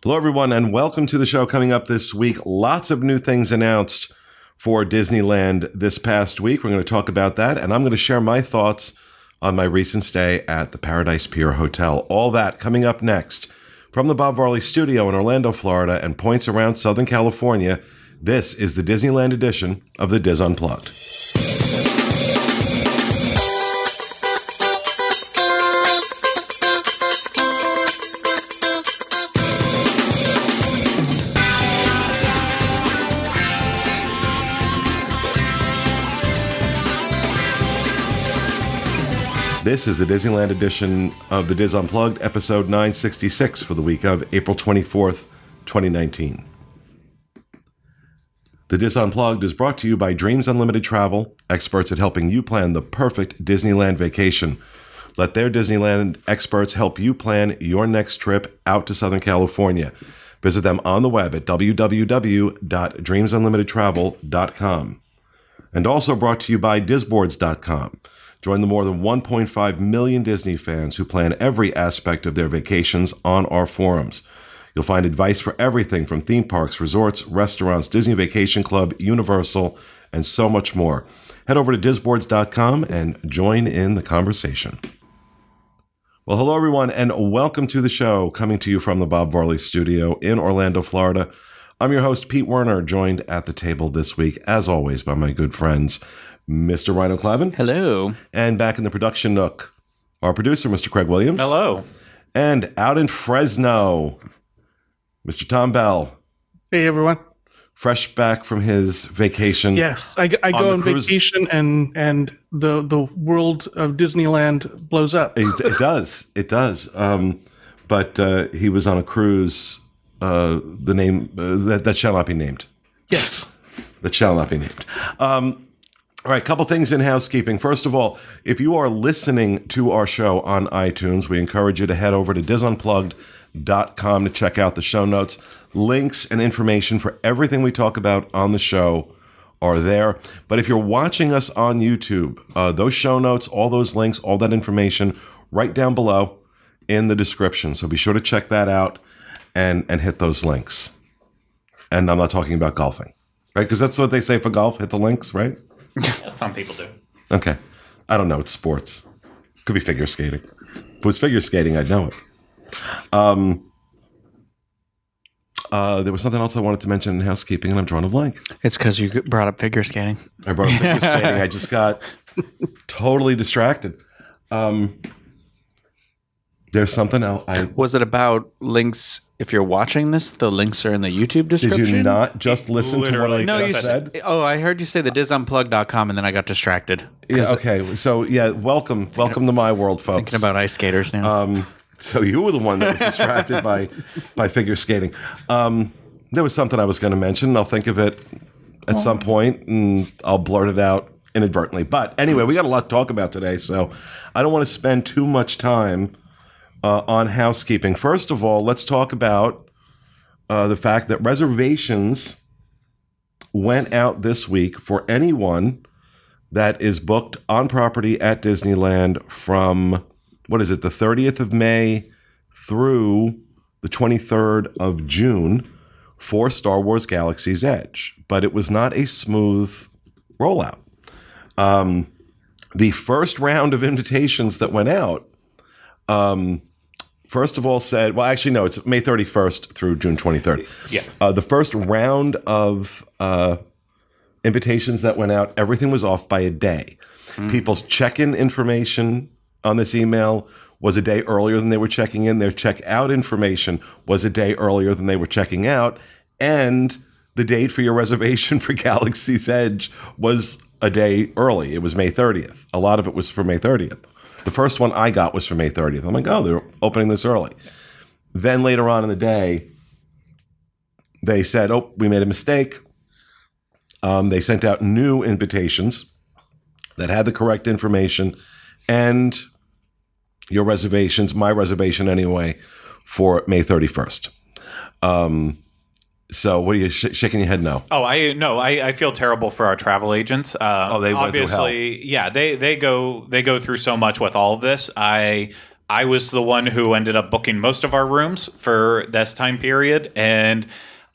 Hello, everyone, and welcome to the show. Coming up this week, lots of new things announced for Disneyland this past week. We're going to talk about that, and I'm going to share my thoughts on my recent stay at the Paradise Pier Hotel. All that coming up next. From the Bob Varley Studio in Orlando, Florida, and points around Southern California, this is the Disneyland edition of the Diz Unplugged. This is the Disneyland edition of the Diz Unplugged, episode 966 for the week of April 24th, 2019. The Diz Unplugged is brought to you by Dreams Unlimited Travel, experts at helping you plan the perfect Disneyland vacation. Let their Disneyland experts help you plan your next trip out to Southern California. Visit them on the web at www.dreamsunlimitedtravel.com. And also brought to you by Disboards.com. Join the more than 1.5 million Disney fans who plan every aspect of their vacations on our forums. You'll find advice for everything from theme parks, resorts, restaurants, Disney Vacation Club, Universal, and so much more. Head over to disboards.com and join in the conversation. Well, hello, everyone, and welcome to the show, coming to you from the Bob Varley Studio in Orlando, Florida. I'm your host, Pete Werner, joined at the table this week, as always, by my good friends, Mr. Rhino Clavin. Hello. And back in the production nook, our producer, Mr. Craig Williams. Hello. And out in Fresno, Mr. Tom Bell. Hey, everyone. Fresh back from his vacation. Yes, I go on vacation and the world of Disneyland blows up. It does. It does. But he was on a cruise, the name, that shall not be named. Yes. That shall not be named. All right, a couple things in housekeeping. First of all, if you are listening to our show on iTunes, we encourage you to head over to disunplugged.com to check out the show notes. Links and information for everything we talk about on the show are there. But if you're watching us on YouTube, those show notes, all those links, all that information, right down below in the description. So be sure to check that out and hit those links. And I'm not talking about golfing, right? Because that's what they say for golf, hit the links, right? Some people do. Okay. I don't know. It's sports. Could be figure skating. If it was figure skating, I'd know it. There was something else I wanted to mention in housekeeping, and I'm drawing a blank. It's because you brought up figure skating. I brought up figure skating. I just got totally distracted. There's something else. Was it about links? If you're watching this, the links are in the YouTube description. Did you not just listen to what I just said? Oh, I heard you say the disunplug.com, and then I got distracted. Yeah. Okay. So yeah, welcome to my world, folks. Thinking about ice skaters now. So you were the one that was distracted by figure skating. There was something I was going to mention, and I'll think of it at some point, and I'll blurt it out inadvertently. But anyway, we got a lot to talk about today, so I don't want to spend too much time on housekeeping. First of all, let's talk about the fact that reservations went out this week for anyone that is booked on property at Disneyland from, the 30th of May through the 23rd of June for Star Wars Galaxy's Edge. But it was not a smooth rollout. The first round of invitations that went out, first of all said, well, actually, no, it's May 31st through June 23rd. Yeah. The first round of invitations that went out, everything was off by a day. People's check-in information on this email was a day earlier than they were checking in. Their check-out information was a day earlier than they were checking out. And the date for your reservation for Galaxy's Edge was a day early. It was May 30th. A lot of it was for May 30th. The first one I got was for May 30th. I'm like, oh, they're opening this early. Then later on in the day, they said, oh, we made a mistake. They sent out new invitations that had the correct information and your reservations, my reservation anyway, for May 31st. So what are you shaking your head no? Oh, I feel terrible for our travel agents. They went through hell. Yeah, they go through so much with all of this. I I was the one who ended up booking most of our rooms for this time period, and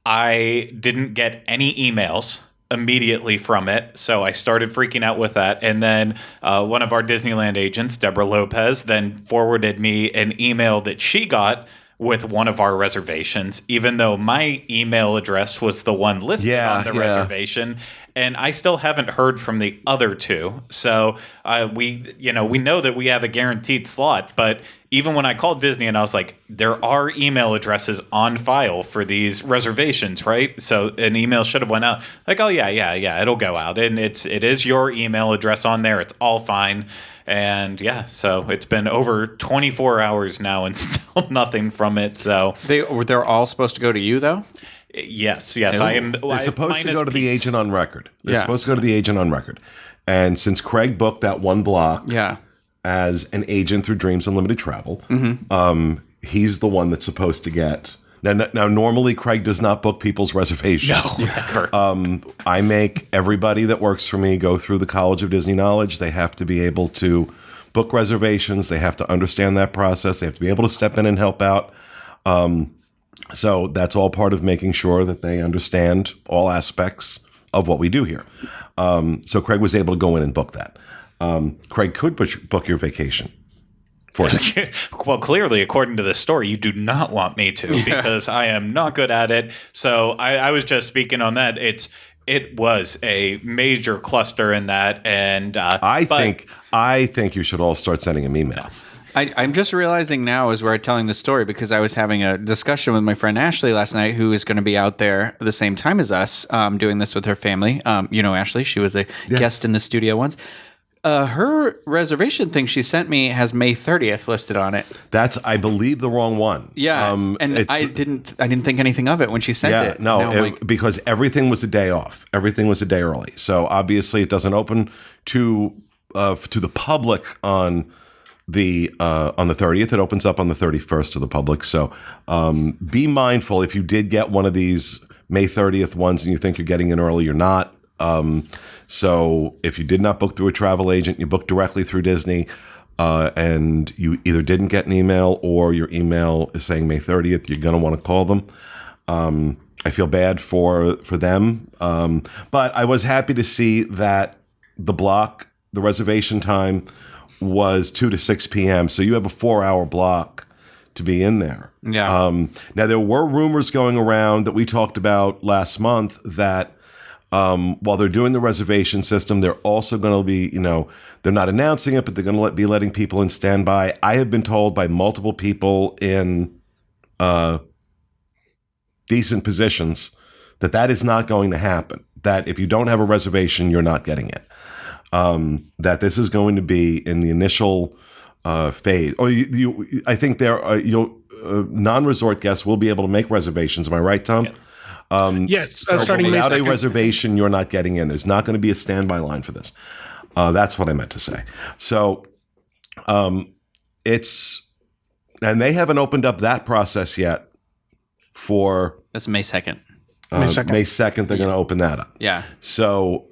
I didn't get any emails immediately from it, so I started freaking out with that. And then one of our Disneyland agents, Deborah Lopez, then forwarded me an email that she got with one of our reservations, even though my email address was the one listed on the reservation. And I still haven't heard from the other two. So we know that we have a guaranteed slot, but even when I called Disney and I was like, there are email addresses on file for these reservations, right? So an email should have went out. Like, oh yeah, it'll go out. And it is your email address on there. It's all fine. And yeah, so it's been over 24 hours now and still nothing from it. So They're all supposed to go to you, though? Yes. I am. They're supposed to go to the agent on record. They're Yeah. supposed to go to the agent on record. And since Craig booked that one block as an agent through Dreams Unlimited Travel, he's the one that's supposed to get. Now, normally Craig does not book people's reservations. No, never. I make everybody that works for me go through the College of Disney Knowledge. They have to be able to book reservations. They have to understand that process. They have to be able to step in and help out. So that's all part of making sure that they understand all aspects of what we do here. So Craig was able to go in and book that. Craig could book your vacation for you. Well, clearly, according to this story, you do not want me to because I am not good at it. So I was just speaking on that. It was a major cluster in that, and I think you should all start sending him emails. I'm just realizing now as we're telling the story, because I was having a discussion with my friend Ashley last night, who is going to be out there the same time as us, doing this with her family. Ashley, she was a guest in the studio once. Her reservation thing she sent me has May 30th listed on it. That's, I believe, the wrong one. Yeah, and I didn't think anything of it when she sent it. No, because everything was a day off. Everything was a day early. So obviously, it doesn't open to the public on the 30th. It opens up on the 31st to the public. So be mindful if you did get one of these May 30th ones and you think you're getting in early, you're not. So if you did not book through a travel agent, you booked directly through Disney, and you either didn't get an email or your email is saying May 30th, you're going to want to call them. I feel bad for them. But I was happy to see that the reservation time was 2 to 6 p.m. So you have a 4-hour block to be in there. Yeah. Now, there were rumors going around that we talked about last month that while they're doing the reservation system, they're also going to be, they're not announcing it, but they're going to be letting people in standby. I have been told by multiple people in decent positions that is not going to happen. That if you don't have a reservation, you're not getting it. That this is going to be in the initial phase. Or I think non-resort guests will be able to make reservations. Am I right, Tom? Yeah. Yes, So starting without May a 2nd. reservation, you're not getting in. There's not going to be a standby line for this. That's what I meant to say. So and they haven't opened up that process yet for That's May 2nd. May 2nd. May 2nd. They're going to open that up. Yeah. So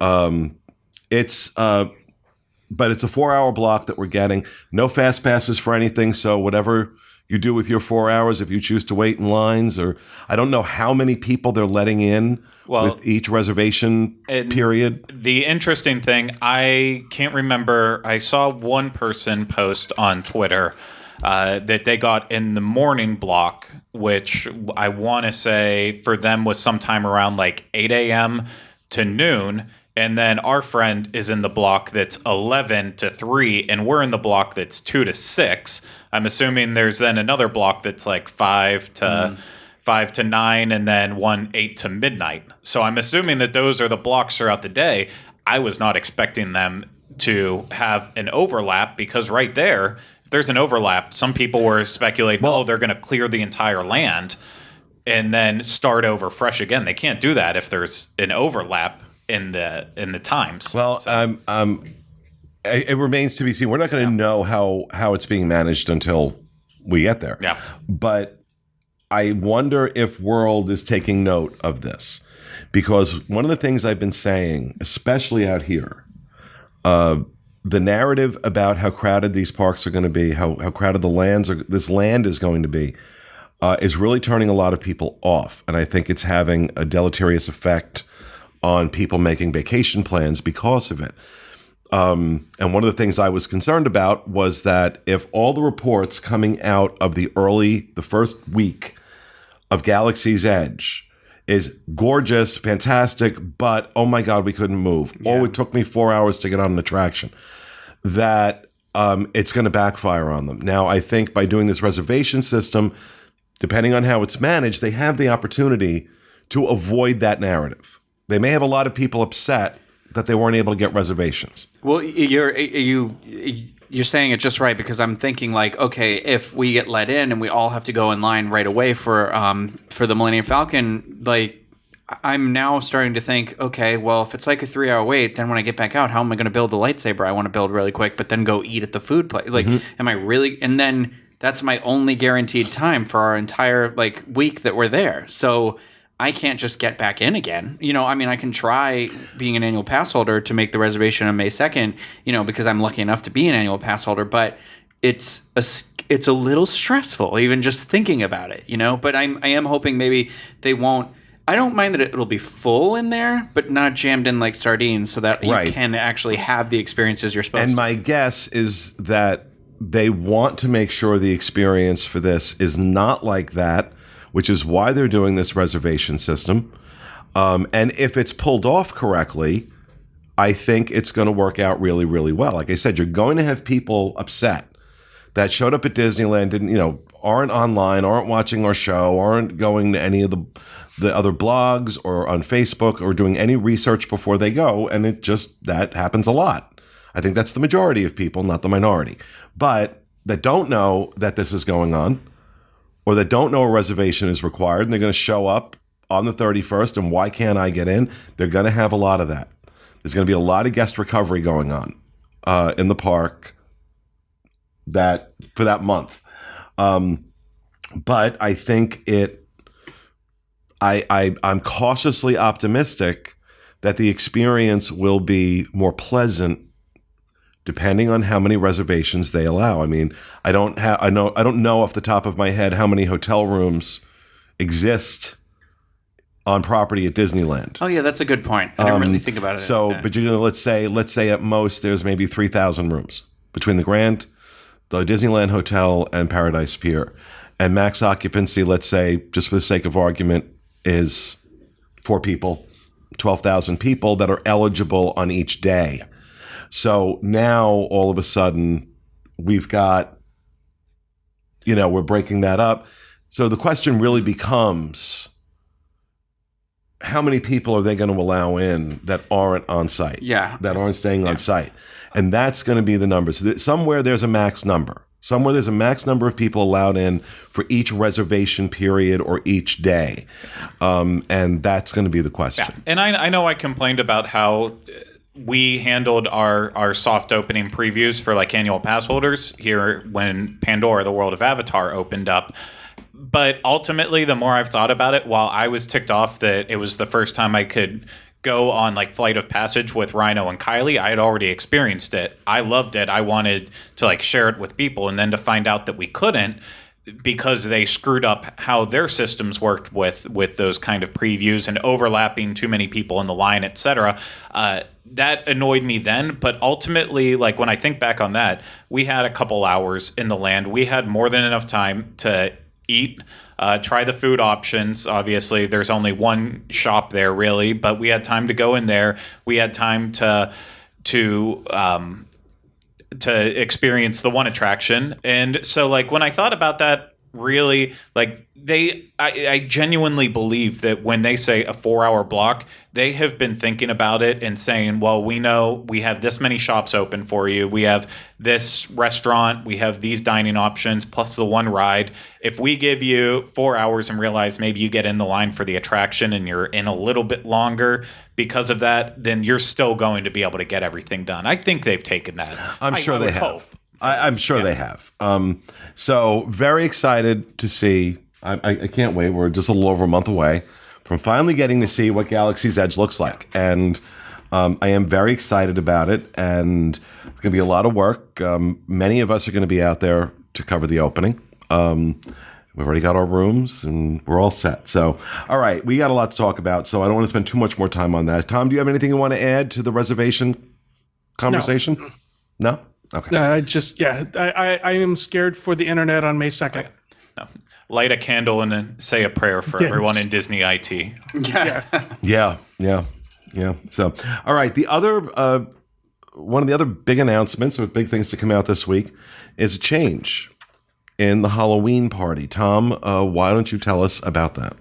but it's a 4-hour block that we're getting. No fast passes for anything. So whatever you do with your 4 hours, if you choose to wait in lines, or I don't know how many people they're letting in with each reservation period. The interesting thing, I can't remember. I saw one person post on Twitter that they got in the morning block, which I want to say for them was sometime around like 8 a.m. to noon. And then our friend is in the block that's 11 to 3, and we're in the block that's 2 to 6. I'm assuming there's then another block that's like 5 to 9, and then 8 to midnight. So I'm assuming that those are the blocks throughout the day. I was not expecting them to have an overlap, because right there, if there's an overlap, some people were speculating, they're going to clear the entire land and then start over fresh again. They can't do that if there's an overlap in the times. Well, it remains to be seen. We're not going to know how it's being managed until we get there. Yeah. But I wonder if World is taking note of this, because one of the things I've been saying, especially out here, the narrative about how crowded these parks are going to be, how crowded this land is going to be, is really turning a lot of people off. And I think it's having a deleterious effect on people making vacation plans because of it. And one of the things I was concerned about was that if all the reports coming out of the first week of Galaxy's Edge is gorgeous, fantastic, but oh my God, we couldn't move. Yeah. Oh, it took me 4 hours to get on an attraction. That it's going to backfire on them. Now, I think by doing this reservation system, depending on how it's managed, they have the opportunity to avoid that narrative. They may have a lot of people upset that they weren't able to get reservations. Well, you're saying it just right, because I'm thinking like, okay, if we get let in and we all have to go in line right away for the Millennium Falcon, like I'm now starting to think, okay, well, if it's like a 3-hour wait, then when I get back out, how am I going to build the lightsaber I want to build really quick, but then go eat at the food place? Like, am I really? And then that's my only guaranteed time for our entire like week that we're there. So I can't just get back in again. You know, I mean, I can try being an annual pass holder to make the reservation on May 2nd, you know, because I'm lucky enough to be an annual pass holder, but it's a little stressful even just thinking about it, you know, but I am hoping maybe they won't. I don't mind that it'll be full in there, but not jammed in like sardines, so that you can actually have the experiences you're supposed to. And my guess is that they want to make sure the experience for this is not like that, which is why they're doing this reservation system. And if it's pulled off correctly, I think it's going to work out really, really well. Like I said, you're going to have people upset that showed up at Disneyland, didn't, you know, aren't online, aren't watching our show, aren't going to any of the other blogs or on Facebook or doing any research before they go. And that happens a lot. I think that's the majority of people, not the minority. But that don't know that this is going on, or that don't know a reservation is required, and they're going to show up on the 31st, and why can't I get in? They're going to have a lot of that. There's going to be a lot of guest recovery going on in the park for that month. But I think I'm cautiously optimistic that the experience will be more pleasant depending on how many reservations they allow. I mean, I don't know off the top of my head how many hotel rooms exist on property at Disneyland. Oh yeah, that's a good point. I didn't really think about it. So, but you know, let's say at most there's maybe 3,000 rooms between the Disneyland Hotel and Paradise Pier, and max occupancy, let's say, just for the sake of argument, is 4 people, 12,000 people that are eligible on each day. So now all of a sudden we've got, you know, we're breaking that up. So the question really becomes, how many people are they going to allow in that aren't on site? Yeah. That aren't staying on site. And that's going to be the number. So somewhere there's a max number. Somewhere there's a max number of people allowed in for each reservation period or each day. And that's going to be the question. Yeah. And I know I complained about how we handled our soft opening previews for like annual pass holders here when Pandora, the World of Avatar, opened up. But ultimately, the more I've thought about it, while I was ticked off that it was the first time I could go on like Flight of Passage with Rhino and Kylie, I had already experienced it. I loved it. I wanted to like share it with people, and then to find out that we couldn't because they screwed up how their systems worked with those kind of previews and overlapping too many people in the line, etc. That annoyed me then, but ultimately, like when I think back on that, we had a couple hours in the land. We had more than enough time to eat, try the food options. Obviously, there's only one shop there, really, but we had time to go in there. We had time to experience the one attraction. And so, like, when I thought about that, really, like, I genuinely believe that when they say a 4-hour block, they have been thinking about it and saying, well, we know we have this many shops open for you. We have this restaurant. We have these dining options plus the one ride. If we give you 4 hours and realize maybe you get in the line for the attraction and you're in a little bit longer because of that, then you're still going to be able to get everything done. I think they've taken that. I'm sure they have. I'm sure they have. So very excited to see. I can't wait. We're just a little over a month away from finally getting to see what Galaxy's Edge looks like. And I am very excited about it, and it's going to be a lot of work. Many of us are going to be out there to cover the opening. We've already got our rooms, and we're all set. So, all right, we got a lot to talk about, so I don't want to spend too much more time on that. Tom, do you have anything you want to add to the reservation conversation? No? Okay. I am scared for the internet on May 2nd. No. Light a candle and then say a prayer for everyone in Disney IT. Yeah. So, all right, the other one of the other big announcements or big things to come out this week is a change in the Halloween party. Tom, why don't you tell us about that?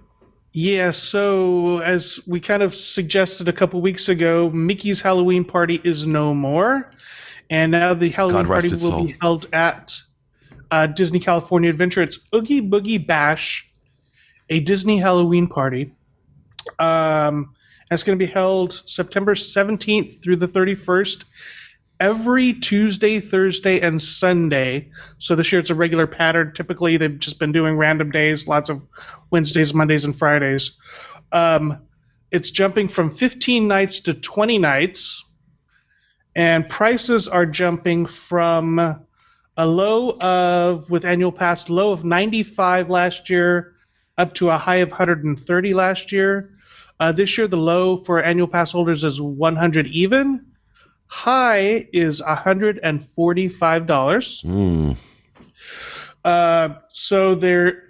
Yeah, so as we kind of suggested a couple weeks ago, Mickey's Halloween party is no more. And now the Halloween party will be held at Disney California Adventure. It's Oogie Boogie Bash, a Disney Halloween party. And it's going to be held September 17th through the 31st. Every Tuesday, Thursday, and Sunday. So this year it's a regular pattern. Typically, they've just been doing random days, lots of Wednesdays, Mondays, and Fridays. It's jumping from 15 nights to 20 nights. And prices are jumping from a low of, with annual pass, low of $95 last year up to a high of $130 last year. This year, the low for annual pass holders is $100 even. High is $145. So they're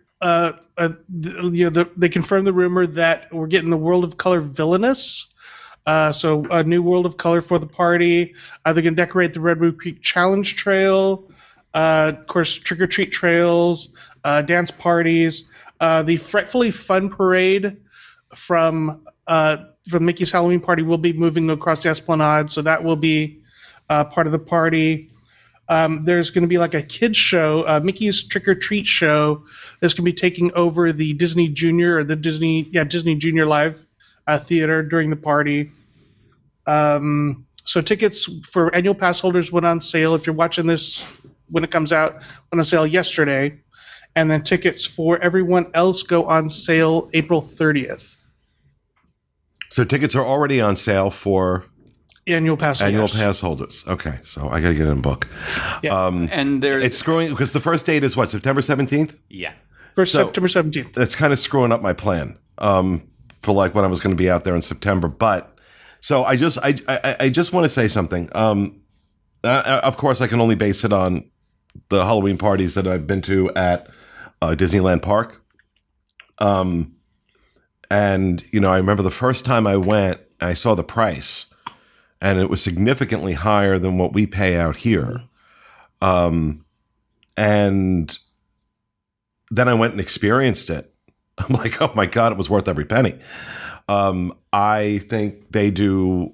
they confirmed the rumor that we're getting the World of Color Villainous. So a new World of Color for the party. They're going to decorate the Redwood Creek Challenge Trail. Of course, trick-or-treat trails, dance parties. The Fretfully Fun Parade from Mickey's Halloween party will be moving across the Esplanade, so that will be part of the party. There's going to be like a kids show, Mickey's Trick or Treat show, that's going to be taking over the Disney Junior or the Disney Junior Live theater during the party. So tickets for annual pass holders went on sale. If you're watching this when it comes out, went on sale yesterday, and then tickets for everyone else go on sale April 30th. So tickets are already on sale for annual pass holders. Okay, so I got to get in a book. Yeah. And it's screwing because the first date is what, September 17th? Yeah. September 17th. That's kind of screwing up my plan for like when I was going to be out there in September. But so I just want to say something. Of course, I can only base it on the Halloween parties that I've been to at Disneyland Park. And, I remember the first time I went, I saw the price, and it was significantly higher than what we pay out here. And then I went and experienced it. I'm like, oh my God, it was worth every penny. I think they do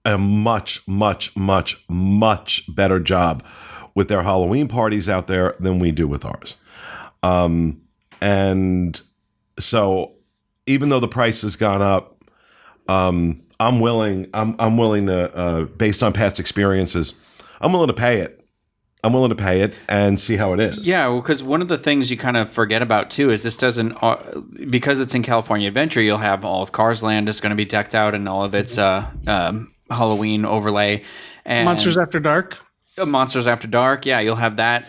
a much, much, much, much better job with their Halloween parties out there than we do with ours. And so even though the price has gone up, I'm willing to, based on past experiences, I'm willing to pay it. I'm willing to pay it and see how it is. Yeah, well, because one of the things you kind of forget about too is this doesn't, because it's in California Adventure, you'll have all of Cars Land is going to be decked out and all of its Halloween overlay. And Monsters After Dark. Monsters After Dark, yeah, you'll have that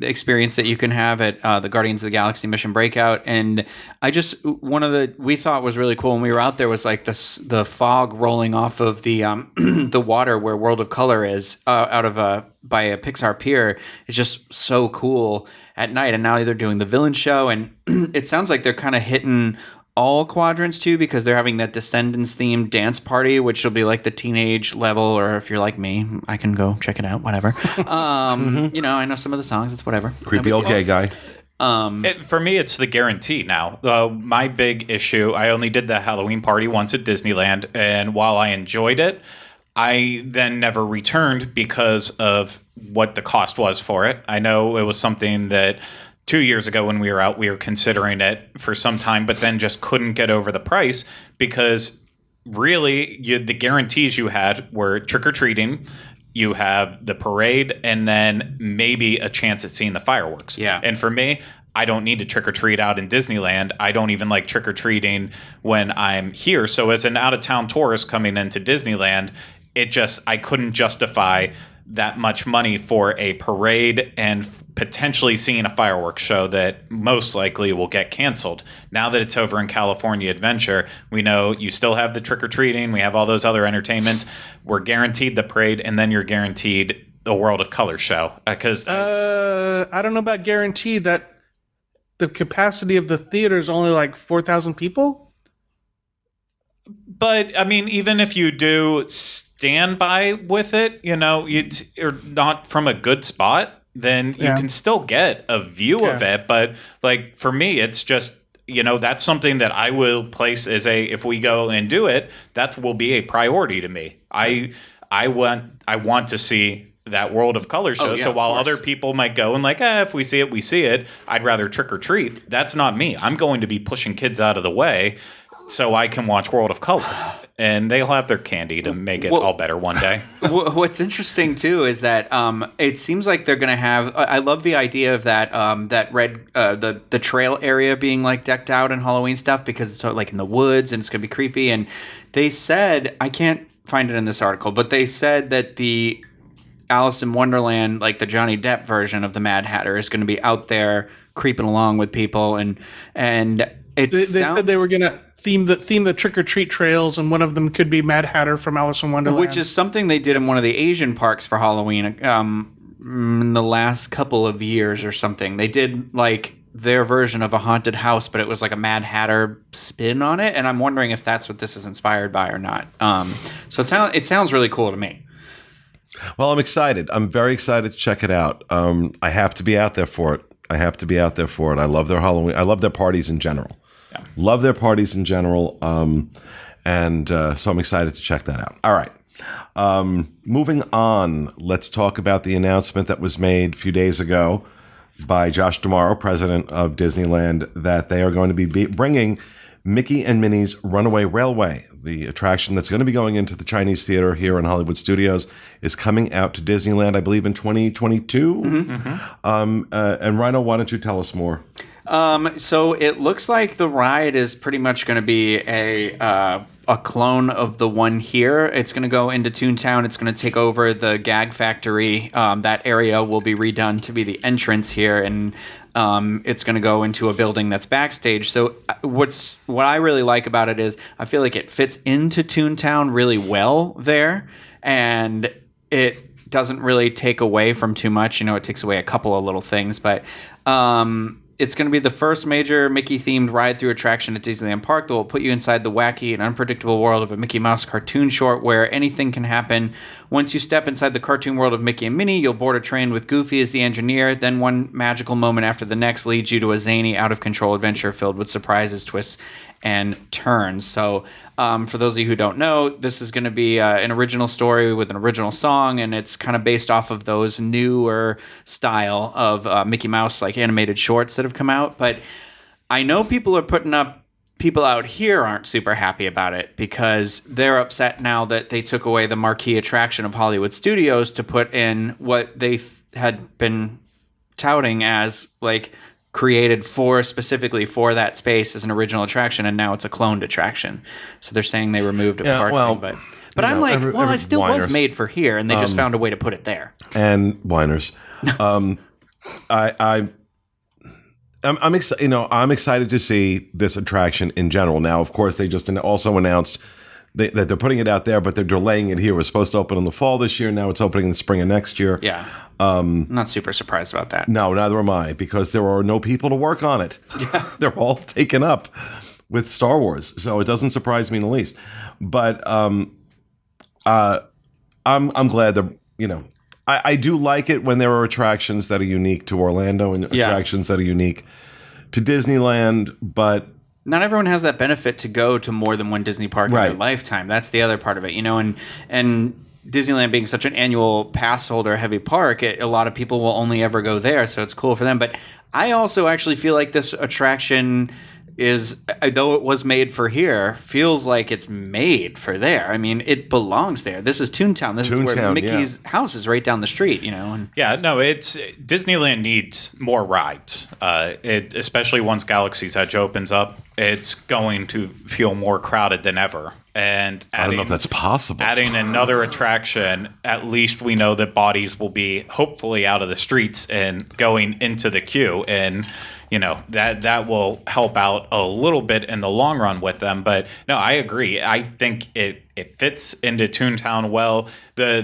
experience that you can have at the Guardians of the Galaxy Mission Breakout. And we thought was really cool when we were out there was like the fog rolling off of the the water where World of Color is out of by a Pixar Pier. It's just so cool at night. And now they're doing the villain show, and it sounds like they're kind of hitting all quadrants too, because they're having that Descendants themed dance party, which will be like the teenage level, or if you're like me, I can go check it out, whatever. I know some of the songs, it's whatever. Creepy old gay guy. For me, it's the guarantee now. My big issue, I only did the Halloween party once at Disneyland, and while I enjoyed it, I then never returned because of what the cost was for it. I know it was something that 2 years ago when we were out, we were considering it for some time, but then just couldn't get over the price because really the guarantees you had were trick-or-treating, you have the parade, and then maybe a chance at seeing the fireworks. Yeah. And for me, I don't need to trick or treat out in Disneyland. I don't even like trick or treating when I'm here. So as an out of town tourist coming into Disneyland, I couldn't justify that much money for a parade and potentially seeing a fireworks show that most likely will get canceled. Now that it's over in California Adventure, we know you still have the trick-or-treating, we have all those other entertainments. We're guaranteed the parade, and then you're guaranteed the World of Color show. Because I don't know about guaranteed. That the capacity of the theater is only like 4,000 people. But, I mean, even if you do stand by with it, you're not from a good spot, then you can still get a view of it. But, like, for me, it's just, that's something that I will place as if we go and do it, that will be a priority to me. I want to see that World of Color show. So while other people might go and like, if we see it, we see it, I'd rather trick or treat. That's not me. I'm going to be pushing kids out of the way so I can watch World of Color, and they'll have their candy to make it all better one day. What's interesting too is that it seems like they're going to have. I love the idea of that that red the trail area being like decked out in Halloween stuff, because it's sort of like in the woods and it's going to be creepy. And they said, I can't find it in this article, but they said that the Alice in Wonderland, like the Johnny Depp version of the Mad Hatter, is going to be out there creeping along with people, and they said they were going to theme the trick-or-treat trails, and one of them could be Mad Hatter from Alice in Wonderland. Which is something they did in one of the Asian parks for Halloween in the last couple of years or something. They did like their version of a haunted house, but it was like a Mad Hatter spin on it, and I'm wondering if that's what this is inspired by or not. So it sounds really cool to me. Well, I'm excited. I'm very excited to check it out. I have to be out there for it. I love their Halloween. I love their parties in general. Love their parties in general, and so I'm excited to check that out. All right. Moving on, let's talk about the announcement that was made a few days ago by Josh D'Amaro, president of Disneyland, that they are going to be bringing Mickey and Minnie's Runaway Railway. The attraction that's going to be going into the Chinese Theater here in Hollywood Studios is coming out to Disneyland, I believe, in 2022. And Rhino, why don't you tell us more? So it looks like the ride is pretty much going to be a clone of the one here. It's going to go into Toontown. It's going to take over the Gag Factory. That area will be redone to be the entrance here, and it's going to go into a building that's backstage. So what I really like about it is I feel like it fits into Toontown really well there, and it doesn't really take away from too much. It takes away a couple of little things, but it's going to be the first major Mickey-themed ride-through attraction at Disneyland Park that will put you inside the wacky and unpredictable world of a Mickey Mouse cartoon short where anything can happen. Once you step inside the cartoon world of Mickey and Minnie, you'll board a train with Goofy as the engineer. Then one magical moment after the next leads you to a zany, out-of-control adventure filled with surprises, twists, and turns. So for those of you who don't know, this is going to be an original story with an original song, and it's kind of based off of those newer style of Mickey Mouse like animated shorts that have come out. But I know people out here aren't super happy about it because they're upset now that they took away the marquee attraction of Hollywood Studios to put in what they had been touting as like created specifically for that space as an original attraction, and now it's a cloned attraction. So they're saying they removed a part thing, but I'm like, it still was made for here, and they just found a way to put it there. And whiners. I'm excited. I'm excited to see this attraction in general. Now, of course, they just also announced that they're putting it out there, but they're delaying it here. It was supposed to open in the fall this year. Now it's opening in the spring of next year. Yeah. I'm not super surprised about that. No, neither am I, because there are no people to work on it. Yeah. They're all taken up with Star Wars, so it doesn't surprise me in the least. But I'm glad that I do like it when there are attractions that are unique to Orlando and attractions that are unique to Disneyland, but not everyone has that benefit to go to more than one Disney park in their lifetime. That's the other part of it, and Disneyland being such an annual pass holder heavy park, a lot of people will only ever go there, so it's cool for them. But I also actually feel like this attraction is, though it was made for here, feels like it's made for there. I mean, it belongs there. This is Toontown. This is where Mickey's house is, right down the street, And yeah, no, it's Disneyland needs more rides. Especially once Galaxy's Edge opens up, it's going to feel more crowded than ever. And I don't know if that's possible. Adding another attraction, at least we know that bodies will be hopefully out of the streets and going into the queue, and that will help out a little bit in the long run with them. But no, I agree. I think it fits into Toontown well. They're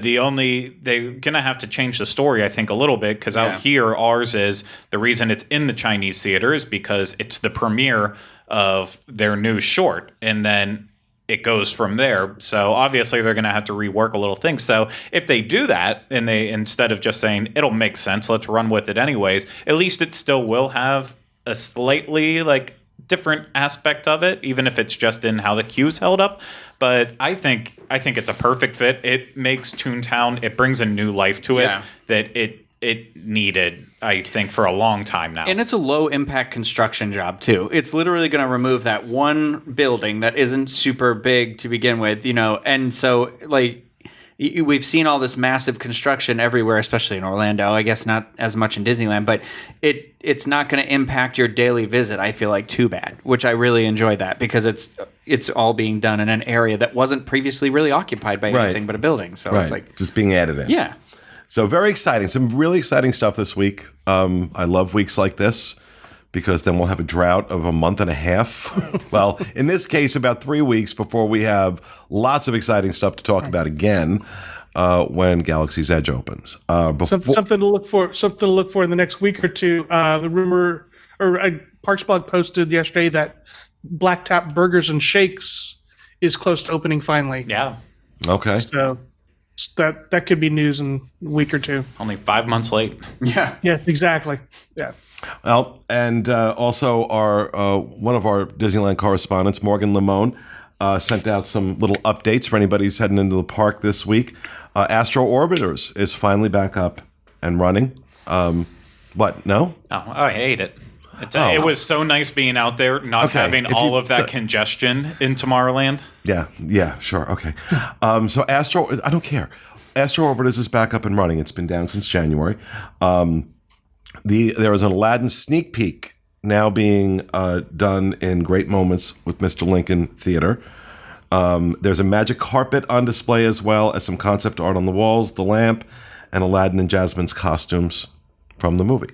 gonna have to change the story, I think, a little bit, because out here ours is the reason it's in the Chinese theater is because it's the premiere of their new short, and then it goes from there. So obviously they're going to have to rework a little thing. So if they do that, and they, instead of just saying it'll make sense, let's run with it anyways, at least it still will have a slightly different aspect of it, even if it's just in how the queue's held up. But I think it's a perfect fit. It makes Toontown, it brings a new life to it that it needed, I think, for a long time now. And it's a low-impact construction job, too. It's literally going to remove that one building that isn't super big to begin with, And so, we've seen all this massive construction everywhere, especially in Orlando. I guess not as much in Disneyland, but it's not going to impact your daily visit, I feel like, too bad, which I really enjoy that, because it's all being done in an area that wasn't previously really occupied by anything but a building. So it's just being added in. Yeah. So very exciting. Some really exciting stuff this week. I love weeks like this because then we'll have a drought of a month and a half. Well, in this case, about 3 weeks before we have lots of exciting stuff to talk about again when Galaxy's Edge opens. Something to look for. Something to look for in the next week or two. The rumor, or Parks Blog posted yesterday that Black Tap Burgers and Shakes is close to opening finally. Yeah. Okay. So that could be news in a week or two. Only 5 months late. Yeah, exactly. Yeah. Well, and also our one of our Disneyland correspondents, Morgan Limon, sent out some little updates for anybody who's heading into the park this week. ASTRO Orbiters is finally back up and running. What? No? Oh, I hate it. It was so nice being out there, not having all of that congestion in Tomorrowland. Yeah, sure, okay. So Astro, I don't care. Astro Orbiters is back up and running. It's been down since January. There is an Aladdin sneak peek now being done in Great Moments with Mr. Lincoln Theater. There's a magic carpet on display, as well as some concept art on the walls, the lamp, and Aladdin and Jasmine's costumes from the movie.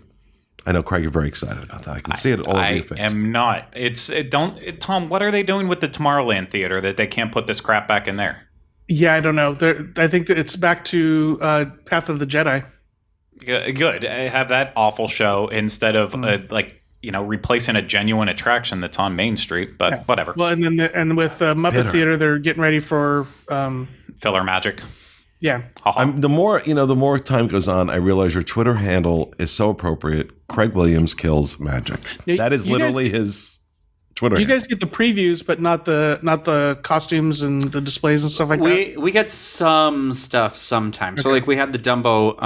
I know, Craig, you're very excited about that. I can see it all over your face. I am not. Tom, what are they doing with the Tomorrowland Theater that they can't put this crap back in there? Yeah, I don't know. I think that it's back to Path of the Jedi. Good. Have that awful show instead of replacing a genuine attraction that's on Main Street. But whatever. Well, and with Muppet Theater, they're getting ready for filler magic. Yeah. The more time goes on, I realize your Twitter handle is so appropriate. Craig Williams kills magic. Yeah, that is literally his Twitter. You guys get the previews, but not the costumes and the displays and stuff like that. We get some stuff sometimes. Okay. So we had the Dumbo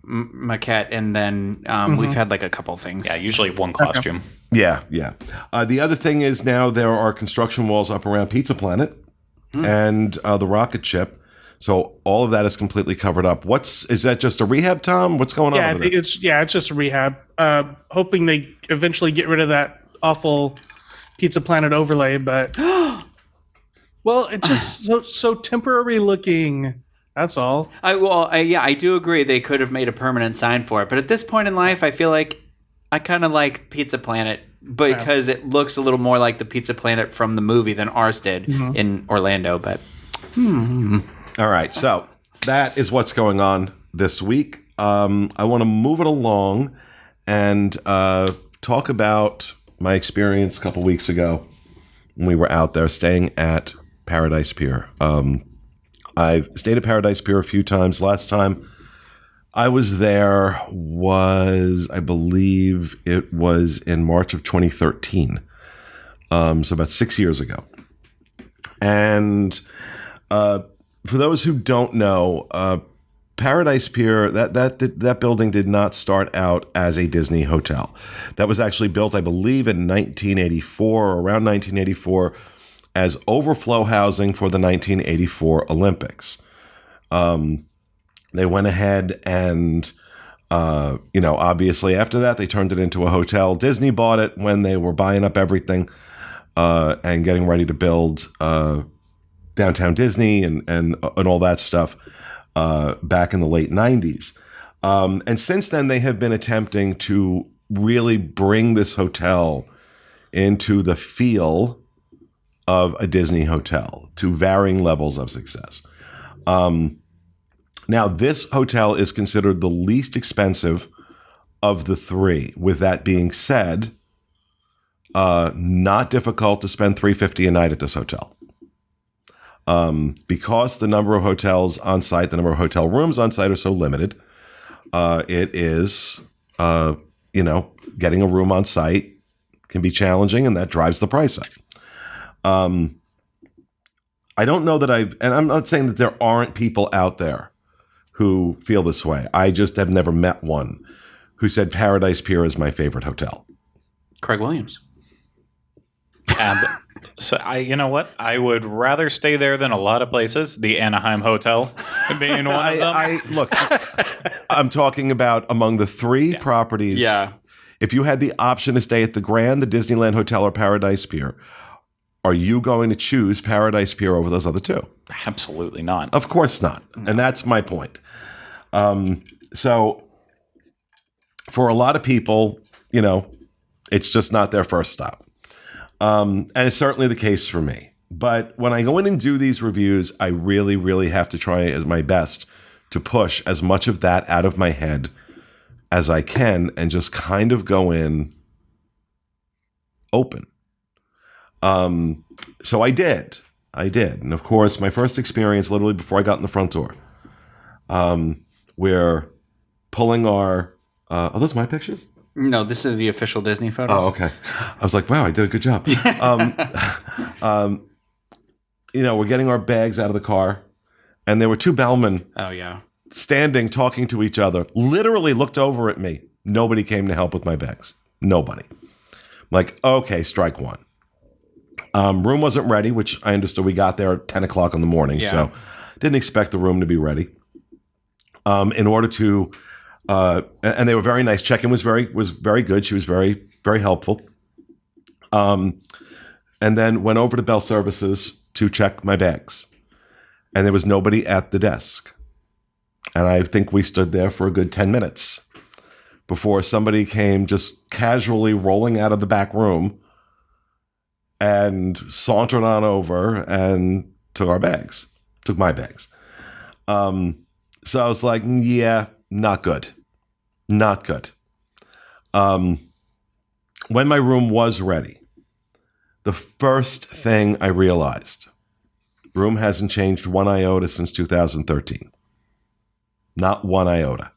maquette, and then we've had a couple things. Yeah, usually one costume. Okay. Yeah. The other thing is now there are construction walls up around Pizza Planet and the rocket ship. So all of that is completely covered up. Is that just a rehab, Tom? What's going on over there? It's just a rehab. Hoping they eventually get rid of that awful Pizza Planet overlay, but well, it's just so temporary looking. That's all. I do agree they could have made a permanent sign for it, but at this point in life, I feel like I kind of like Pizza Planet because it looks a little more like the Pizza Planet from the movie than ours did in Orlando. But all right, so that is what's going on this week. I want to move it along and talk about my experience a couple weeks ago when we were out there staying at Paradise Pier. I've stayed at Paradise Pier a few times. Last time I was there I believe it was in March of 2013. So about 6 years ago. And for those who don't know, Paradise Pier, that building did not start out as a Disney hotel. That was actually built, I believe, in 1984 or around 1984 as overflow housing for the 1984 Olympics. They went ahead and, obviously after that, they turned it into a hotel. Disney bought it when they were buying up everything and getting ready to build Downtown Disney and all that stuff back in the late 90s. And since then, they have been attempting to really bring this hotel into the feel of a Disney hotel to varying levels of success. Now, this hotel is considered the least expensive of the three. With that being said, not difficult to spend $350 a night at this hotel. Because the number of hotels on site, the number of hotel rooms on site are so limited, it is, getting a room on site can be challenging, and that drives the price up. I don't know that and I'm not saying that there aren't people out there who feel this way. I just have never met one who said Paradise Pier is my favorite hotel. Craig Williams. So you know what? I would rather stay there than a lot of places. The Anaheim Hotel being one of them. Look, I'm talking about among the three properties. Yeah. If you had the option to stay at the Grand, the Disneyland Hotel, or Paradise Pier, are you going to choose Paradise Pier over those other two? Absolutely not. Of course not. No. And that's my point. So for a lot of people, it's just not their first stop. And it's certainly the case for me. But when I go in and do these reviews, I really, really have to try as my best to push as much of that out of my head as I can and just kind of go in open. So I did. And of course, my first experience, literally before I got in the front door, we're pulling our, are those my pictures? No, this is the official Disney photos. Oh, okay. I was like, wow, I did a good job. We're getting our bags out of the car, and there were two bellmen. Oh, yeah. Standing, talking to each other, literally looked over at me. Nobody came to help with my bags. Nobody. I'm like, okay, strike one. Room wasn't ready, which I understood. We got there at 10 o'clock in the morning, so didn't expect the room to be ready. In order to, and they were very nice. Check-in was very good. She was very, very helpful. And then went over to Bell Services to check my bags, and there was nobody at the desk. And I think we stood there for a good 10 minutes before somebody came just casually rolling out of the back room and sauntered on over and took my bags. So I was like, yeah, not good. Not good. When my room was ready, the first thing I realized, room hasn't changed one iota since 2013. Not one iota.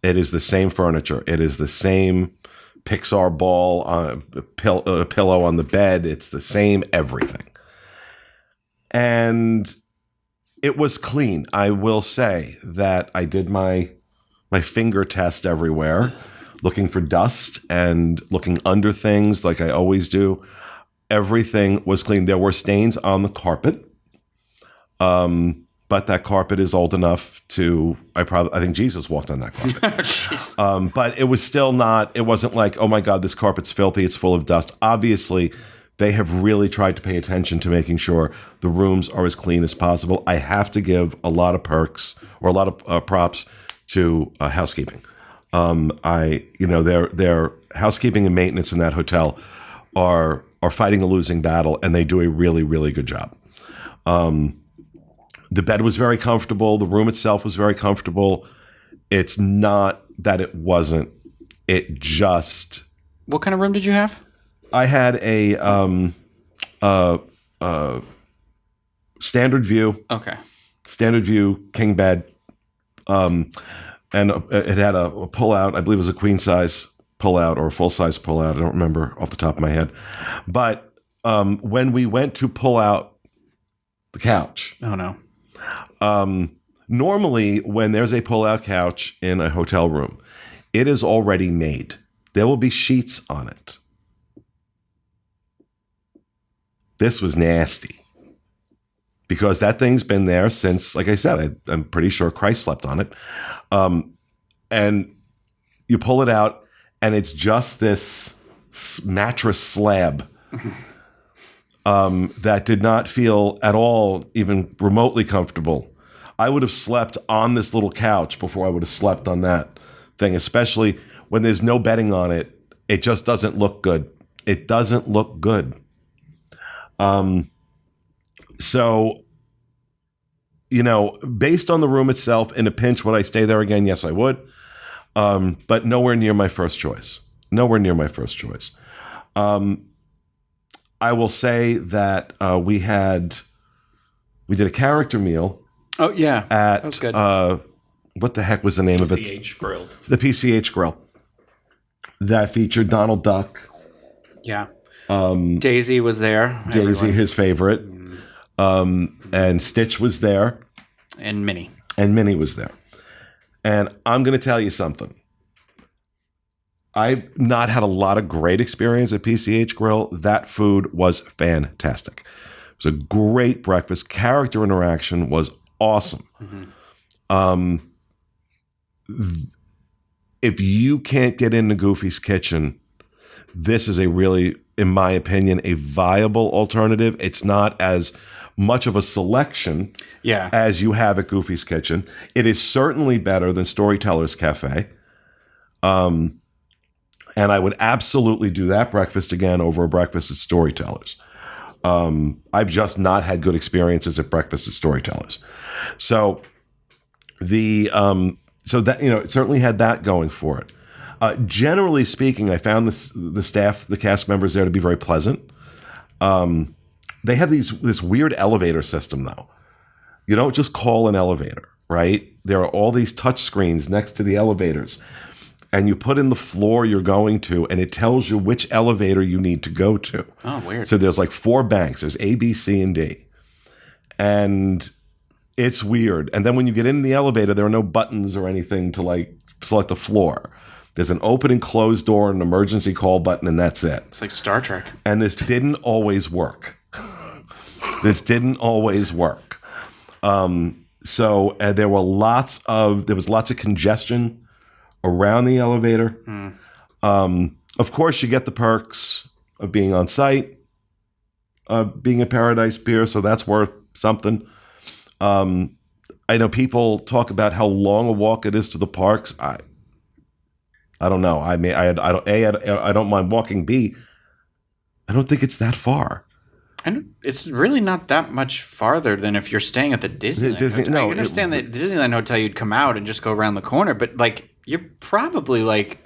It is the same furniture. It is the same Pixar ball on a pillow on the bed. It's the same everything. And it was clean. I will say that I did my finger test everywhere, looking for dust and looking under things like I always do. Everything was clean. There were stains on the carpet. But that carpet is old enough to, I think Jesus walked on that carpet. But it was still it wasn't like, oh my God, this carpet's filthy, it's full of dust. Obviously, they have really tried to pay attention to making sure the rooms are as clean as possible. I have to give a lot of perks or a lot of props to housekeeping. Their housekeeping and maintenance in that hotel are fighting a losing battle, and they do a really, really good job. The bed was very comfortable. The room itself was very comfortable. It's not that it wasn't. It just... What kind of room did you have? I had a standard view. Okay. Standard view, king bed. And it had a pull-out. I believe it was a queen-size pull-out or a full-size pull-out. I don't remember off the top of my head. But when we went to pull out the couch... Oh, no. Normally, when there's a pull-out couch in a hotel room, it is already made. There will be sheets on it. This was nasty. Because that thing's been there since, like I said, I'm pretty sure Christ slept on it. And you pull it out, and it's just this mattress slab that did not feel at all even remotely comfortable. I would have slept on this little couch before I would have slept on that thing, especially when there's no bedding on it. It just doesn't look good. It doesn't look good. So, you know, based on the room itself, in a pinch, would I stay there again? Yes, I would. But nowhere near my first choice. Nowhere near my first choice. I will say that we did a character meal. Oh, yeah. At, that was good. What the heck was the name of it? PCH Grill. The PCH Grill. That featured Donald Duck. Yeah. Daisy was there. Daisy, his favorite. And Stitch was there. And Minnie. And Minnie was there. And I'm going to tell you something. I've not had a lot of great experience at PCH Grill. That food was fantastic. It was a great breakfast. Character interaction was awesome. Mm-hmm. If you can't get into Goofy's Kitchen, this is a really, in my opinion, a viable alternative. It's not as much of a selection as you have at Goofy's Kitchen. It is certainly better than Storyteller's Cafe. And I would absolutely do that breakfast again over a breakfast at Storyteller's. I've just not had good experiences at breakfast at Storytellers. So so that, you know, it certainly had that going for it. Generally speaking, I found the staff, the cast members there to be very pleasant. They have this weird elevator system though. You don't just call an elevator, right? There are all these touch screens next to the elevators. And you put in the floor you're going to, and it tells you which elevator you need to go to. Oh, weird. So there's like 4 banks. There's A, B, C, and D. And it's weird. And then when you get in the elevator, there are no buttons or anything to like select the floor. There's an open and close door, an emergency call button, and that's it. It's like Star Trek. And this didn't always work. This didn't always work. So there was lots of congestion around the elevator. Of course, you get the perks of being on site, being at Paradise Pier, so that's worth something. I know people talk about how long a walk it is to the parks. I don't know. I mean, I don't mind walking. B, I don't think it's that far. And it's really not that much farther than if you're staying at the Disneyland Hotel. No, I understand that the Disneyland Hotel, you'd come out and just go around the corner, but like you're probably like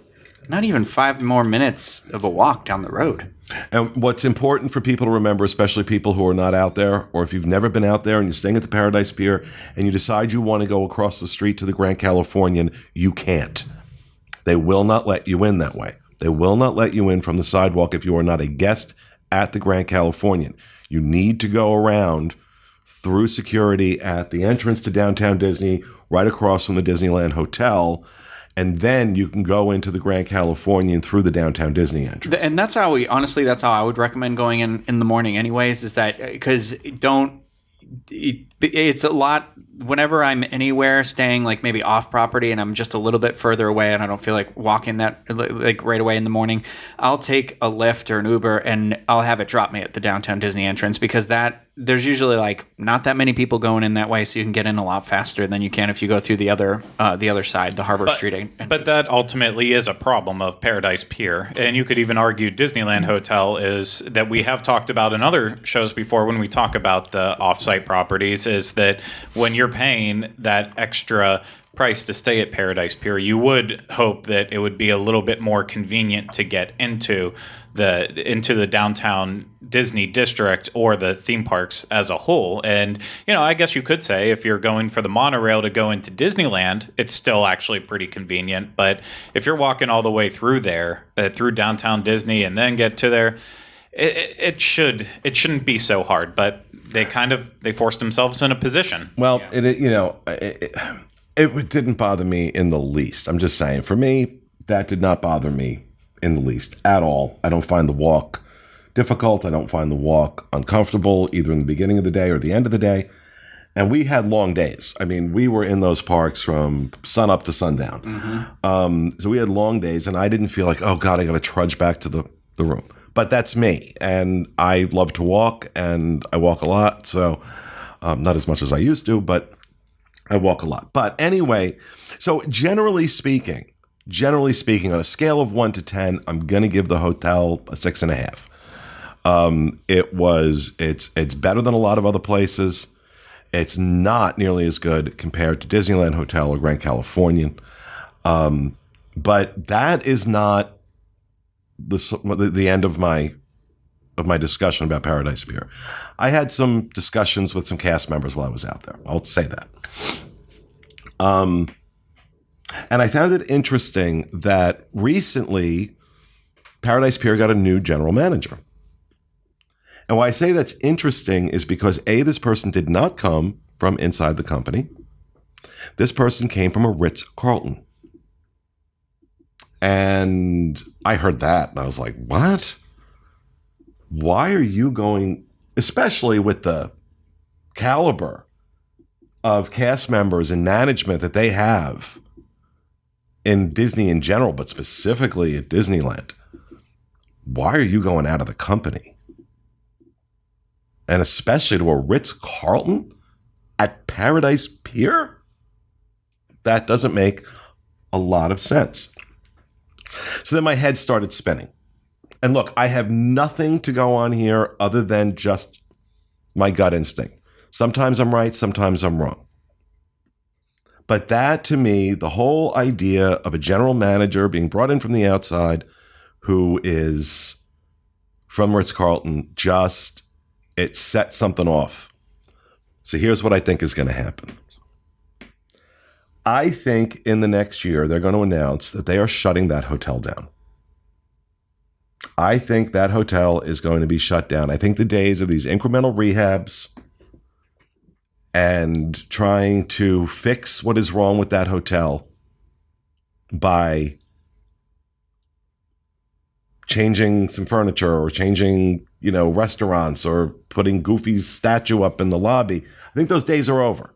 not even 5 more minutes of a walk down the road. And what's important for people to remember, especially people who are not out there, or if you've never been out there and you're staying at the Paradise Pier and you decide you want to go across the street to the Grand Californian, you can't. They will not let you in that way. They will not let you in from the sidewalk if you are not a guest at the Grand Californian. You need to go around through security at the entrance to downtown Disney, right across from the Disneyland Hotel, and then you can go into the Grand Californian through the downtown Disney entrance. And that's how that's how I would recommend going in the morning anyways, is that because it's a lot whenever I'm anywhere staying like maybe off property and I'm just a little bit further away and I don't feel like walking that like right away in the morning, I'll take a Lyft or an Uber and I'll have it drop me at the downtown Disney entrance, because there's usually like not that many people going in that way, so you can get in a lot faster than you can if you go through the other side, the Harbor Street entrance. But that ultimately is a problem of Paradise Pier, and you could even argue Disneyland Hotel is that we have talked about in other shows before when we talk about the off-site properties, is that when you're paying that extra price to stay at Paradise Pier, you would hope that it would be a little bit more convenient to get into the downtown Disney district or the theme parks as a whole. And, you know, I guess you could say if you're going for the monorail to go into Disneyland, it's still actually pretty convenient. But if you're walking all the way through there, through downtown Disney and then get to there, it shouldn't be so hard. But they forced themselves in a position. Well, it didn't bother me in the least. I'm just saying, for me, that did not bother me in the least at all. I don't find the walk difficult. I don't find the walk uncomfortable, either in the beginning of the day or the end of the day. And we had long days. I mean, we were in those parks from sun up to sundown. Mm-hmm. So we had long days, and I didn't feel like, oh, God, I got to trudge back to the room. But that's me. And I love to walk, and I walk a lot. So not as much as I used to, but I walk a lot. But anyway, so generally speaking, on a scale of 1 to 10, I'm going to give the hotel a 6.5. It's better than a lot of other places. It's not nearly as good compared to Disneyland Hotel or Grand Californian. But that is not the end of my discussion about Paradise Pier. I had some discussions with some cast members while I was out there. I'll say that. And I found it interesting that recently Paradise Pier got a new general manager. And why I say that's interesting is because A, this person did not come from inside the company. This person came from a Ritz-Carlton. And I heard that and I was like, what? Why are you going, especially with the caliber of cast members and management that they have in Disney in general, but specifically at Disneyland? Why are you going out of the company? And especially to a Ritz-Carlton at Paradise Pier? That doesn't make a lot of sense. So then my head started spinning. And look, I have nothing to go on here other than just my gut instinct. Sometimes I'm right, sometimes I'm wrong. But that, to me, the whole idea of a general manager being brought in from the outside who is from Ritz-Carlton, it sets something off. So here's what I think is going to happen. I think in the next year, they're going to announce that they are shutting that hotel down. I think that hotel is going to be shut down. I think the days of these incremental rehabs and trying to fix what is wrong with that hotel by changing some furniture or changing, restaurants or putting Goofy's statue up in the lobby, I think those days are over.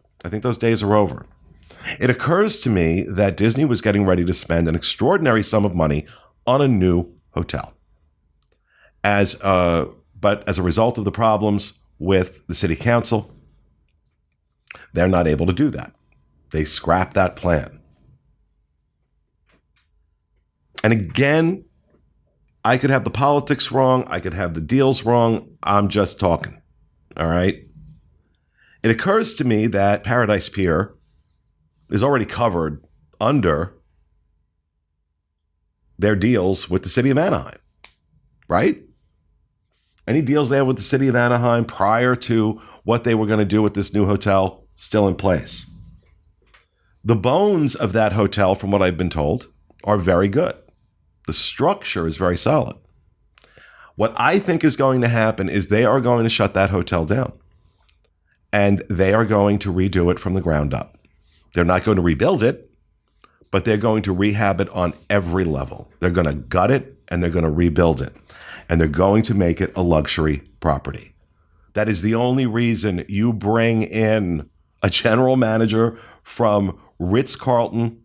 It occurs to me that Disney was getting ready to spend an extraordinary sum of money on a new hotel. But as a result of the problems with the city council, they're not able to do that. They scrapped that plan. And again, I could have the politics wrong. I could have the deals wrong. I'm just talking. All right. It occurs to me that Paradise Pier is already covered under their deals with the city of Anaheim, right? Any deals they have with the city of Anaheim prior to what they were going to do with this new hotel still in place. The bones of that hotel, from what I've been told, are very good. The structure is very solid. What I think is going to happen is they are going to shut that hotel down. And they are going to redo it from the ground up. They're not going to rebuild it, but they're going to rehab it on every level. They're going to gut it and they're going to rebuild it. And they're going to make it a luxury property. That is the only reason you bring in a general manager from Ritz-Carlton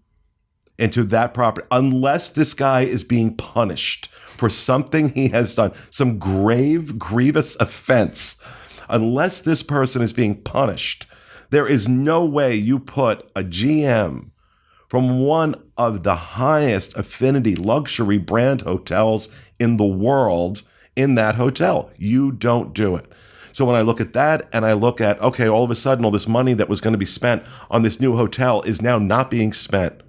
into that property, unless this guy is being punished for something he has done, some grievous offense. Unless this person is being punished, there is no way you put a GM from one of the highest affinity luxury brand hotels in the world in that hotel. You don't do it. So when I look at that and I look at, okay, all of a sudden, all this money that was going to be spent on this new hotel is now not being spent.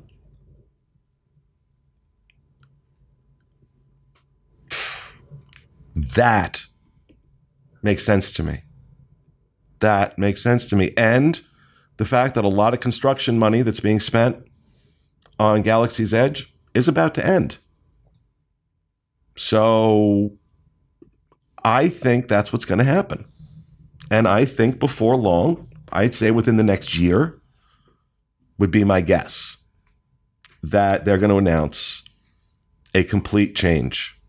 That makes sense to me. That makes sense to me. And the fact that a lot of construction money that's being spent on Galaxy's Edge is about to end. So I think that's what's going to happen. And I think before long, I'd say within the next year, would be my guess, that they're going to announce a complete change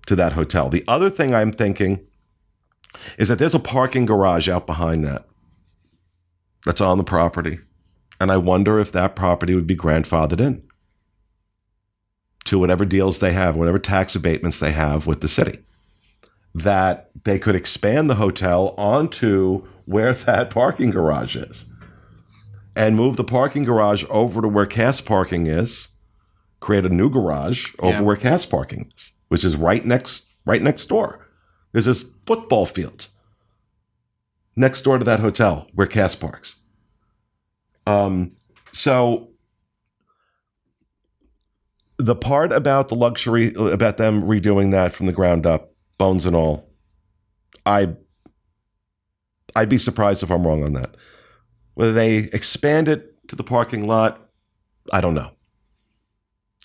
to that hotel. The other thing I'm thinking is that there's a parking garage out behind that's on the property. And I wonder if that property would be grandfathered in to whatever deals they have, whatever tax abatements they have with the city, that they could expand the hotel onto where that parking garage is and move the parking garage over to where cast parking is, create a new garage over where cast parking is, which is right next door. There's this football field next door to that hotel where cast parks. So the part about the luxury, about them redoing that from the ground up, bones and all, I'd be surprised if I'm wrong on that. Whether they expand it to the parking lot, I don't know.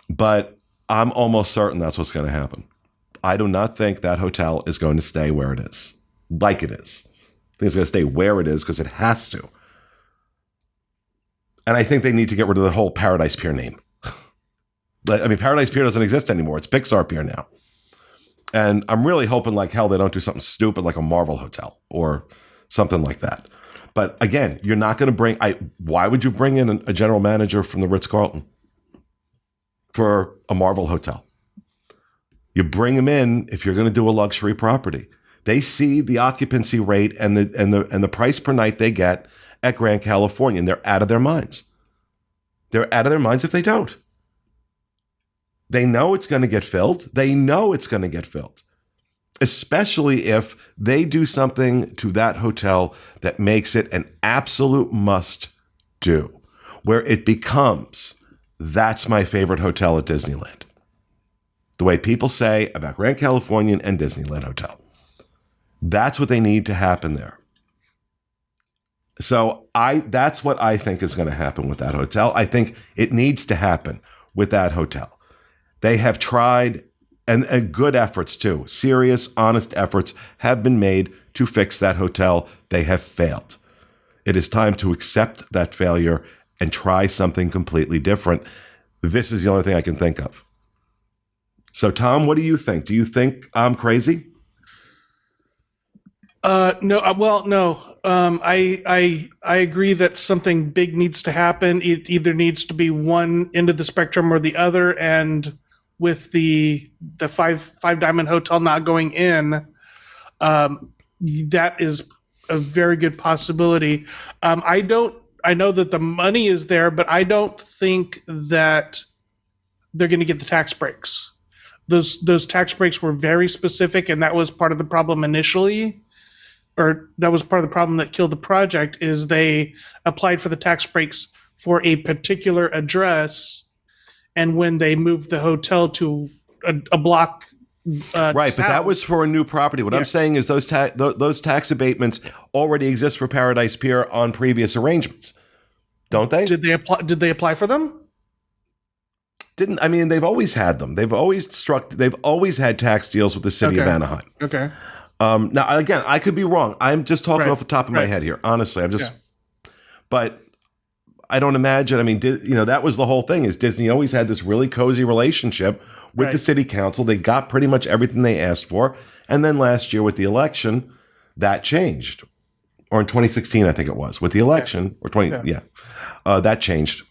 But I'm almost certain that's what's going to happen. I do not think that hotel is going to stay where it is, like it is. I think it's going to stay where it is because it has to. And I think they need to get rid of the whole Paradise Pier name. I mean, Paradise Pier doesn't exist anymore. It's Pixar Pier now. And I'm really hoping like hell they don't do something stupid like a Marvel hotel or something like that. But again, you're not going to bring... why would you bring in a general manager from the Ritz-Carlton for a Marvel hotel? You bring them in if you're going to do a luxury property. They see the occupancy rate and the price per night they get at Grand California, and they're out of their minds. They're out of their minds if they don't. They know it's going to get filled. They know it's going to get filled. Especially if they do something to that hotel that makes it an absolute must do, where it becomes, that's my favorite hotel at Disneyland. The way people say about Grand Californian and Disneyland Hotel. That's what they need to happen there. So that's what I think is going to happen with that hotel. I think it needs to happen with that hotel. They have tried, and good efforts too, serious, honest efforts have been made to fix that hotel. They have failed. It is time to accept that failure and try something completely different. This is the only thing I can think of. So, Tom, what do you think? Do you think I'm crazy? No. Well, no. I agree that something big needs to happen. It either needs to be one end of the spectrum or the other. And with the five diamond hotel not going in, that is a very good possibility. I know that the money is there, but I don't think that they're going to get the tax breaks. Those tax breaks were very specific, and that was part of the problem initially. Or that was part of the problem that killed the project, is they applied for the tax breaks for a particular address, and when they moved the hotel to a block right, but that was for a new property. What I'm saying is those tax abatements already exist for Paradise Pier on previous arrangements, don't they? Did they apply for them? I mean, they've always had them. They've always had tax deals with the city of Anaheim. Okay. Now, again, I could be wrong. I'm just talking off the top of my head here. Honestly, but I don't imagine. I mean, that was the whole thing, is Disney always had this really cozy relationship with the city council. They got pretty much everything they asked for. And then last year with the election, that changed. Or in 2016, I think it was, with the election, that changed.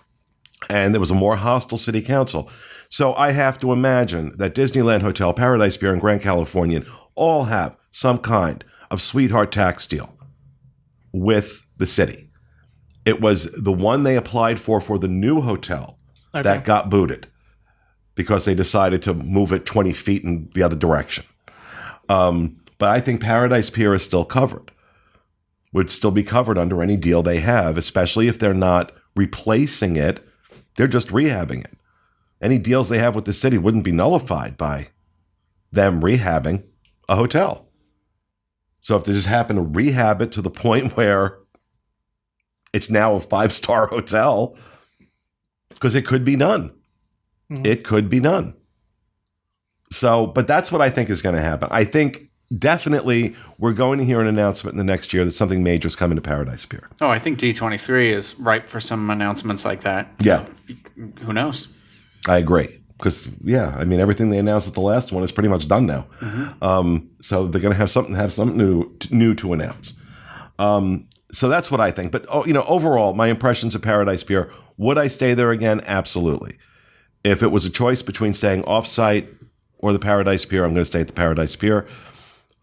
And there was a more hostile city council. So I have to imagine that Disneyland Hotel, Paradise Pier, and Grand Californian all have some kind of sweetheart tax deal with the city. It was the one they applied for the new hotel that got booted because they decided to move it 20 feet in the other direction. But I think Paradise Pier is still covered, would still be covered under any deal they have, especially if they're not replacing it. They're just rehabbing it. Any deals they have with the city wouldn't be nullified by them rehabbing a hotel. So if they just happen to rehab it to the point where it's now a 5-star hotel, because it could be done. Mm-hmm. It could be done. So, but that's what I think is going to happen. I think definitely we're going to hear an announcement in the next year that something major is coming to Paradise Pier. Oh, I think D23 is ripe for some announcements like that. Yeah. Who knows? I agree. Because, everything they announced at the last one is pretty much done now. So they're going to have something new to announce. So that's what I think. But, overall, my impressions of Paradise Pier, would I stay there again? Absolutely. If it was a choice between staying off-site or the Paradise Pier, I'm going to stay at the Paradise Pier.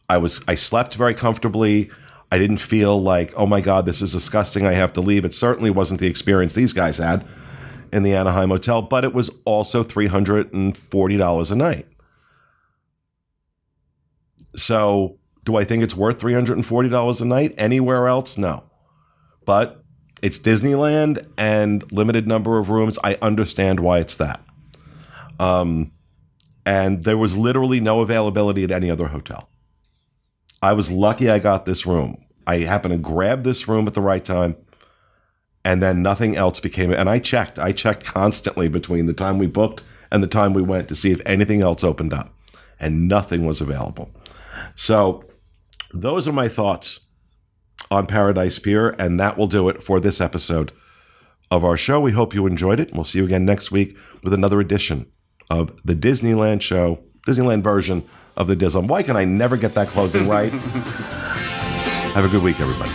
I slept very comfortably. I didn't feel like, oh my God, this is disgusting, I have to leave. It certainly wasn't the experience these guys had in the Anaheim Hotel, but it was also $340 a night. So do I think it's worth $340 a night anywhere else? No. But it's Disneyland and limited number of rooms. I understand why it's that. And there was literally no availability at any other hotel. I was lucky I got this room. I happened to grab this room at the right time. And then nothing else became, and I checked constantly between the time we booked and the time we went to see if anything else opened up, and nothing was available. So those are my thoughts on Paradise Pier, and that will do it for this episode of our show. We hope you enjoyed it. We'll see you again next week with another edition of the Disneyland show, Disneyland version of the Disneyland. Why can I never get that closing right? Have a good week, everybody.